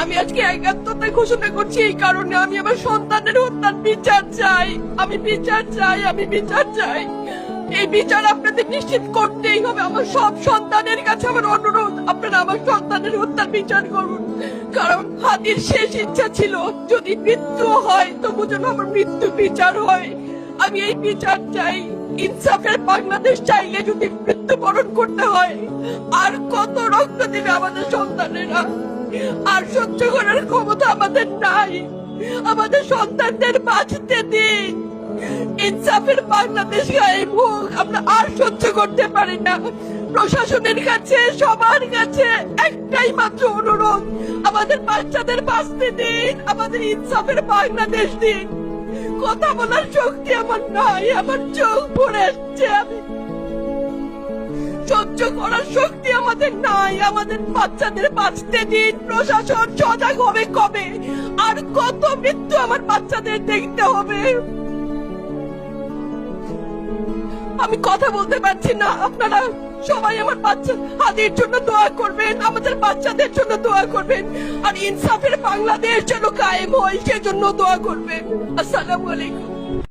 আমি আজকে একাত্মতা ঘোষণা করছি এই কারণে, আমি আমার সন্তানের হত্যার বিচার চাই। আমি বিচার চাই, আমি বিচার চাই। এই বিচার আপনাদের নিশ্চিত করতেই হবে। আমার সব সন্তানের কাছে আমার অনুরোধ, আপনারা আমার সন্তানের হত্যার বিচার করুন। কারণ হাদির শেষ ইচ্ছা ছিল যদি মৃত্যু হয় তবু যেন আমার মৃত্যু বিচার হয়। আমি এই বিচার চাই। ইনসাফের বাংলাদেশ চাইলে যদি মৃত্যুবরণ করতে হয়, আর কত রক্ত দিবে আমাদের সন্তানেরা? আর সহ্য করার ক্ষমতা আমাদের নাই। আমাদের সন্তানদের বাঁচতে দিন। ইনসাফের বাংলাদেশ গায়েব হোক। আমরা আর সহ্য করতে পারি না। প্রশাসনের কাছে, সবার কাছে একটাই মাত্র অনুরোধ, আমাদের বাচ্চাদের বাঁচতে দিন, আমাদের ইনসাফের বাংলাদেশ দিন। কথা বলার শক্তি আমার নাই, আমার চোখ পড়ে আসছে। আমি সহ্য করার শক্তি আমাদের নাই। আমাদের বাচ্চাদের বাঁচতে দিন। প্রশাসন সজাগ হবে কবে? আর কত মৃত্যু আমার বাচ্চাদের দেখতে হবে? আমি কথা বলতে পারছি না। আপনারা সবাই আমার বাচ্চা হাদির জন্য দোয়া করবেন, আমাদের বাচ্চাদের জন্য দোয়া করবেন, আর ইনসাফের বাংলাদেশ যেন কায়েম হয় সেজন্য দোয়া করবেন। আসসালামু আলাইকুম।